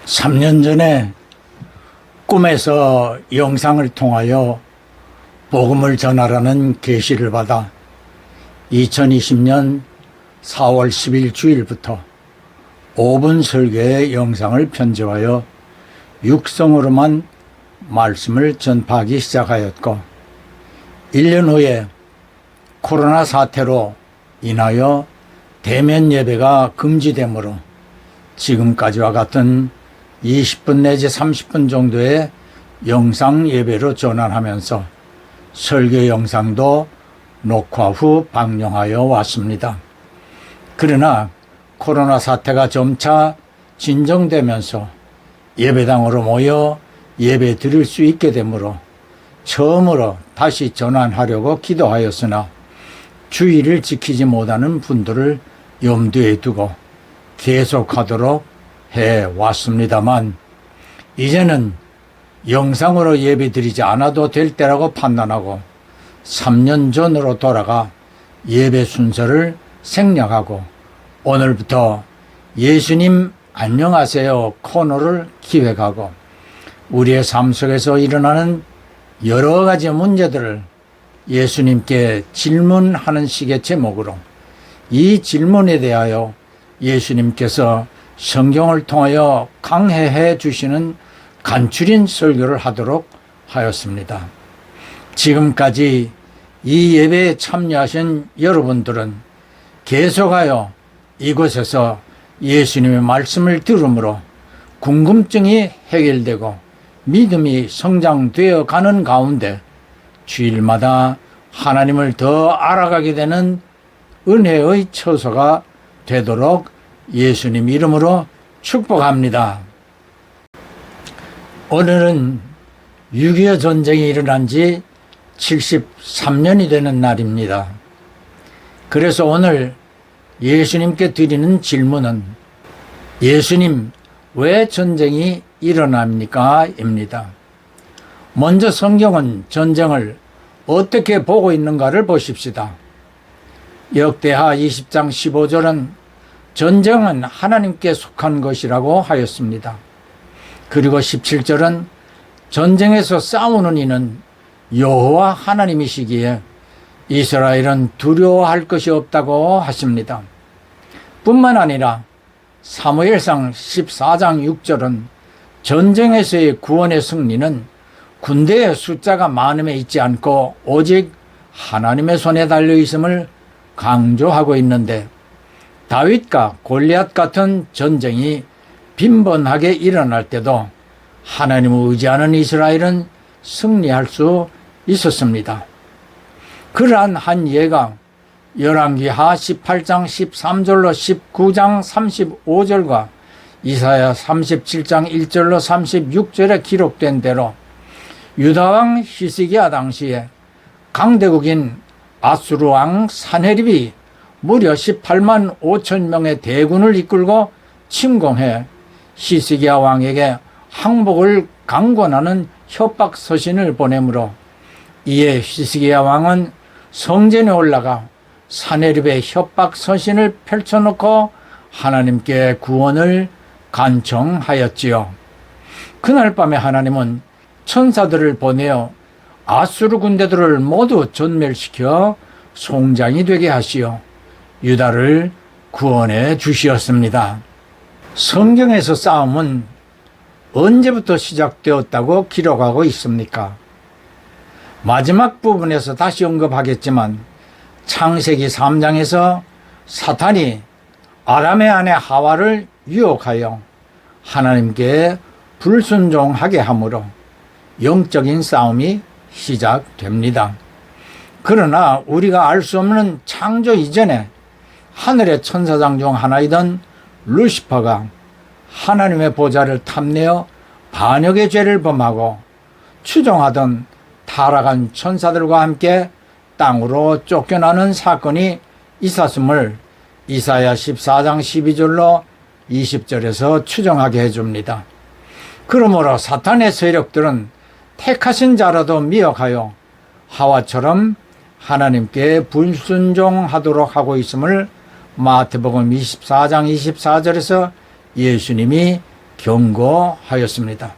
3년 전에 꿈에서 영상을 통하여 복음을 전하라는 계시를 받아 2020년 4월 10일 주일부터 5분 설교의 영상을 편집하여 육성으로만 말씀을 전파하기 시작하였고, 1년 후에 코로나 사태로 인하여 대면 예배가 금지되므로 지금까지와 같은 20분 내지 30분 정도의 영상 예배로 전환하면서 설교 영상도 녹화 후 방영하여 왔습니다. 그러나 코로나 사태가 점차 진정되면서 예배당으로 모여 예배 드릴 수 있게 되므로 처음으로 다시 전환하려고 기도하였으나 주의를 지키지 못하는 분들을 염두에 두고 계속하도록 해왔습니다만, 이제는 영상으로 예배 드리지 않아도 될 때라고 판단하고 3년 전으로 돌아가 예배 순서를 생략하고 오늘부터 예수님 안녕하세요 코너를 기획하고 우리의 삶 속에서 일어나는 여러 가지 문제들을 예수님께 질문하는 식의 제목으로 이 질문에 대하여 예수님께서 성경을 통하여 강해해 주시는 간추린 설교를 하도록 하였습니다. 지금까지 이 예배에 참여하신 여러분들은 계속하여 이곳에서 예수님의 말씀을 들음으로 궁금증이 해결되고 믿음이 성장되어 가는 가운데 주일마다 하나님을 더 알아가게 되는 은혜의 처소가 되도록 예수님 이름으로 축복합니다. 오늘은 6.25 전쟁이 일어난 지 73년이 되는 날입니다. 그래서 오늘 예수님께 드리는 질문은 예수님 왜 전쟁이 일어납니까? 입니다. 먼저 성경은 전쟁을 어떻게 보고 있는가를 보십시다. 역대하 20장 15절은 전쟁은 하나님께 속한 것이라고 하였습니다. 그리고 17절은 전쟁에서 싸우는 이는 여호와 하나님이시기에 이스라엘은 두려워할 것이 없다고 하십니다. 뿐만 아니라 사무엘상 14장 6절은 전쟁에서의 구원의 승리는 군대의 숫자가 많음에 있지 않고 오직 하나님의 손에 달려 있음을 강조하고 있는데, 다윗과 골리앗 같은 전쟁이 빈번하게 일어날 때도 하나님을 의지하는 이스라엘은 승리할 수 있었습니다. 그러한 한 예가 열왕기하 18장 13절로 19장 35절과 이사야 37장 1절로 36절에 기록된 대로 유다왕 히스기야 당시에 강대국인 아수르 왕 사네립이 무려 18만 5천 명의 대군을 이끌고 침공해 히스기야 왕에게 항복을 강권하는 협박 서신을 보내므로 이에 히스기야 왕은 성전에 올라가 사네립의 협박 서신을 펼쳐놓고 하나님께 구원을 간청하였지요. 그날 밤에 하나님은 천사들을 보내어 아수르 군대들을 모두 전멸시켜 송장이 되게 하시어 유다를 구원해 주시었습니다. 성경에서 싸움은 언제부터 시작되었다고 기록하고 있습니까? 마지막 부분에서 다시 언급하겠지만 창세기 3장에서 사탄이 아담의 아내 하와를 유혹하여 하나님께 불순종하게 하므로 영적인 싸움이 시작됩니다. 그러나 우리가 알 수 없는 창조 이전에 하늘의 천사장 중 하나이던 루시퍼가 하나님의 보좌를 탐내어 반역의 죄를 범하고 추종하던 타락한 천사들과 함께 땅으로 쫓겨나는 사건이 있었음을 이사야 14장 12절로 20절에서 추정하게 해줍니다. 그러므로 사탄의 세력들은 택하신 자라도 미혹하여 하와처럼 하나님께 불순종하도록 하고 있음을 마태복음 24장 24절에서 예수님이 경고하였습니다.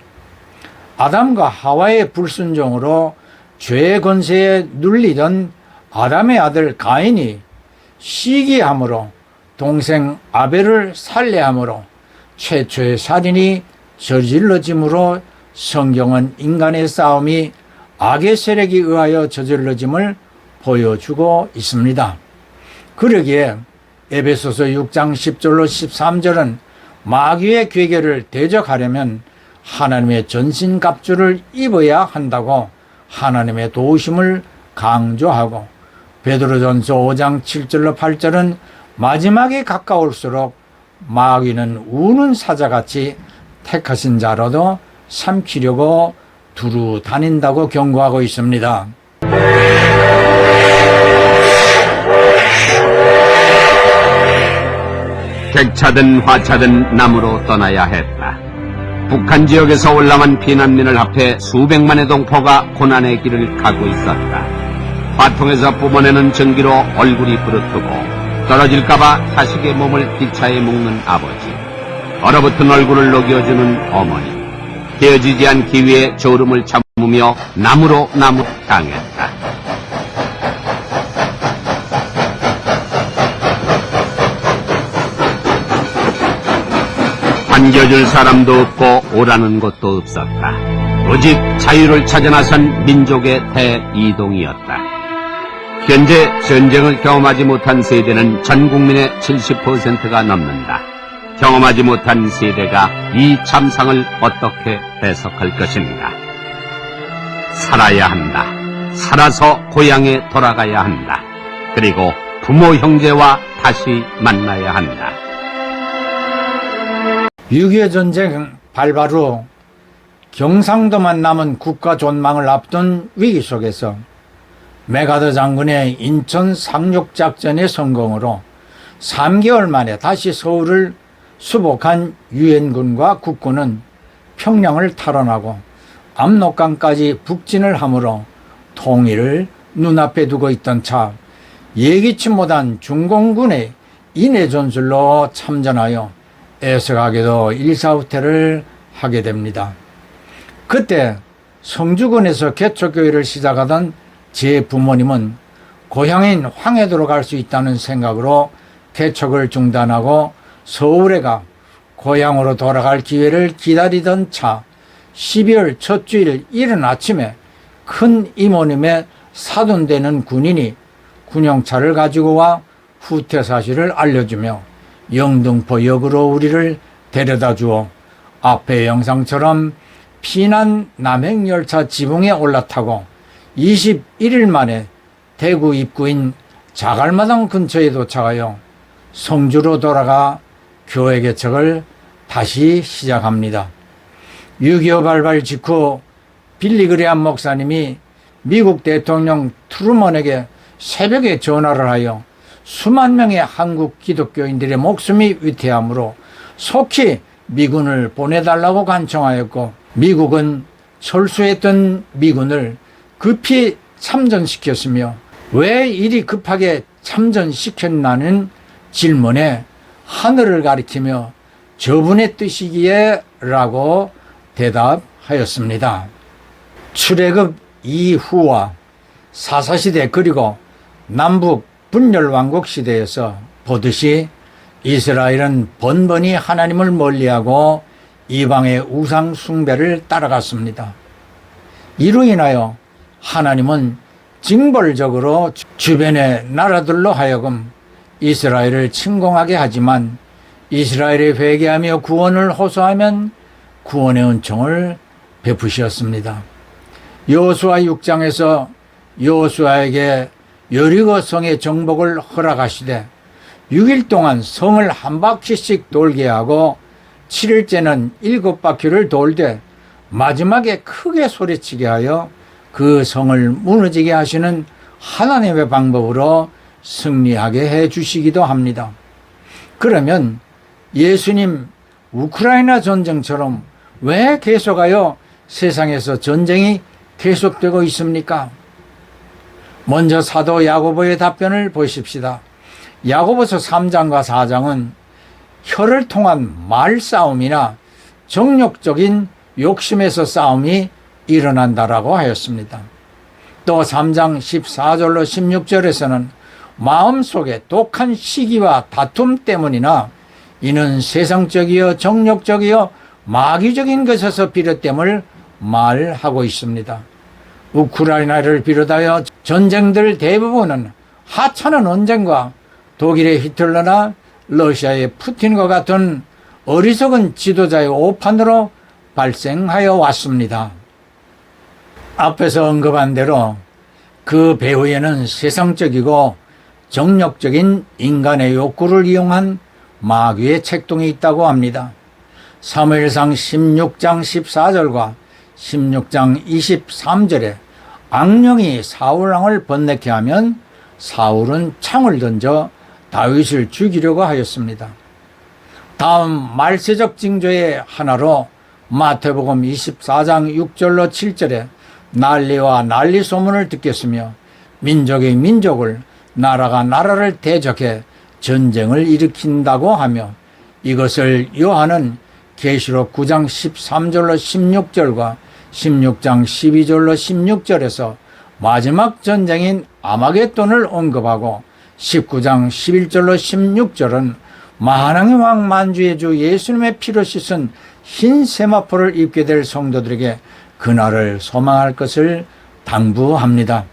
아담과 하와의 불순종으로 죄의 권세에 눌리던 아담의 아들 가인이 시기함으로 동생 아벨을 살해함으로 최초의 살인이 저질러짐으로 성경은 인간의 싸움이 악의 세력에 의하여 저질러짐을 보여주고 있습니다. 그러기에 에베소서 6장 10절로 13절은 마귀의 괴계를 대적하려면 하나님의 전신갑주를 입어야 한다고 하나님의 도우심을 강조하고, 베드로전서 5장 7절로 8절은 마지막에 가까울수록 마귀는 우는 사자같이 택하신 자라도 삼키려고 두루 다닌다고 경고하고 있습니다. 객차든 화차든 남으로 떠나야 했다. 북한 지역에서 올라온 피난민을 합해 수백만의 동포가 고난의 길을 가고 있었다. 화통에서 뿜어내는 전기로 얼굴이 부르트고 떨어질까봐 자식의 몸을 기차에 묶는 아버지, 얼어붙은 얼굴을 녹여주는 어머니, 되어지지 않기 위해 졸음을 참으며 남으로 당했다. 반겨줄 사람도 없고 오라는 곳도 없었다. 오직 자유를 찾아 나선 민족의 대이동이었다. 현재 전쟁을 경험하지 못한 세대는 전 국민의 70%가 넘는다. 경험하지 못한 세대가 이 참상을 어떻게 해석할 것인가? 살아야 한다. 살아서 고향에 돌아가야 한다. 그리고 부모 형제와 다시 만나야 한다. 6.25 전쟁 발발 후 경상도만 남은 국가 존망을 앞둔 위기 속에서 메가더 장군의 인천 상륙작전의 성공으로 3개월 만에 다시 서울을 수복한 유엔군과 국군은 평양을 탈환하고 압록강까지 북진을 하므로 통일을 눈앞에 두고 있던 차, 예기치 못한 중공군의 인해 전술로 참전하여 애석하게도 일사후퇴를 하게 됩니다. 그때 성주군에서 개척교회를 시작하던 제 부모님은 고향인 황해도로 갈 수 있다는 생각으로 개척을 중단하고 서울에 가 고향으로 돌아갈 기회를 기다리던 차, 12월 첫 주일 이른 아침에 큰 이모님의 사돈되는 군인이 군용차를 가지고 와 후퇴 사실을 알려주며 영등포역으로 우리를 데려다 주어 앞의 영상처럼 피난 남행열차 지붕에 올라타고 21일 만에 대구 입구인 자갈마당 근처에 도착하여 성주로 돌아가 교회 개척을 다시 시작합니다. 6.25 발발 직후 빌리그레암 목사님이 미국 대통령 트루먼에게 새벽에 전화를 하여 수만 명의 한국 기독교인들의 목숨이 위태하므로 속히 미군을 보내달라고 간청하였고, 미국은 철수했던 미군을 급히 참전시켰으며 왜 이리 급하게 참전시켰나는 질문에 하늘을 가리키며 저분의 뜻이기에 라고 대답하였습니다. 출애굽 이후와 사사시대 그리고 남북 분열왕국 시대에서 보듯이 이스라엘은 번번이 하나님을 멀리하고 이방의 우상 숭배를 따라갔습니다. 이로 인하여 하나님은 징벌적으로 주변의 나라들로 하여금 이스라엘을 침공하게 하지만 이스라엘이 회개하며 구원을 호소하면 구원의 은총을 베푸셨습니다. 여호수아 6장에서 여호수아에게 여리고 성의 정복을 허락하시되 6일 동안 성을 한 바퀴씩 돌게 하고 7일째는 7바퀴를 돌되 마지막에 크게 소리치게 하여 그 성을 무너지게 하시는 하나님의 방법으로 승리하게 해 주시기도 합니다. 그러면 예수님 우크라이나 전쟁처럼 왜 계속하여 세상에서 전쟁이 계속되고 있습니까? 먼저 사도 야고보의 답변을 보십시다. 야고보서 3장과 4장은 혀를 통한 말싸움이나 정욕적인 욕심에서 싸움이 일어난다라고 하였습니다. 또 3장 14절로 16절에서는 마음속에 독한 시기와 다툼 때문이나 이는 세상적이요 정욕적이요 마귀적인 것에서 비롯됨을 말하고 있습니다. 우크라이나를 비롯하여 전쟁들 대부분은 하찮은 언쟁과 독일의 히틀러나 러시아의 푸틴과 같은 어리석은 지도자의 오판으로 발생하여 왔습니다. 앞에서 언급한 대로 그 배후에는 세상적이고 정욕적인 인간의 욕구를 이용한 마귀의 책동이 있다고 합니다. 사무엘상 16장 14절과 16장 23절에 악령이 사울왕을 번뇌케 하면 사울은 창을 던져 다윗을 죽이려고 하였습니다. 다음 말세적 징조의 하나로 마태복음 24장 6절로 7절에 난리와 난리 소문을 듣겠으며 민족이 민족을 나라가 나라를 대적해 전쟁을 일으킨다고 하며 이것을 요한은 계시록 9장 13절로 16절과 16장 12절로 16절에서 마지막 전쟁인 아마겟돈을 언급하고 19장 11절로 16절은 만왕의 왕 만주의 주 예수님의 피로 씻은 흰 세마포를 입게 될 성도들에게 그날을 소망할 것을 당부합니다.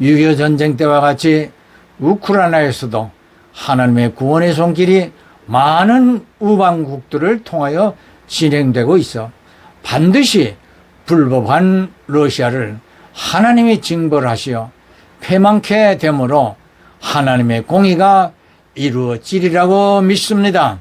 6.25 전쟁 때와 같이 우크라이나에서도 하나님의 구원의 손길이 많은 우방국들을 통하여 진행되고 있어 반드시 불법한 러시아를 하나님이 징벌하시어 패망케 되므로 하나님의 공의가 이루어지리라고 믿습니다.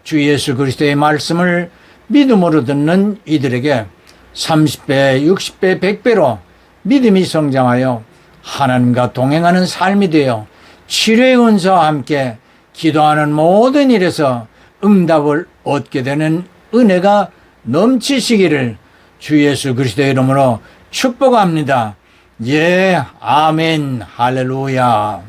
주 예수 그리스도의 말씀을 믿음으로 듣는 이들에게 30배, 60배, 100배로 믿음이 성장하여 하나님과 동행하는 삶이 되어 치료의 은사와 함께 기도하는 모든 일에서 응답을 얻게 되는 은혜가 넘치시기를 주 예수 그리스도의 이름으로 축복합니다. 예, 아멘, 할렐루야.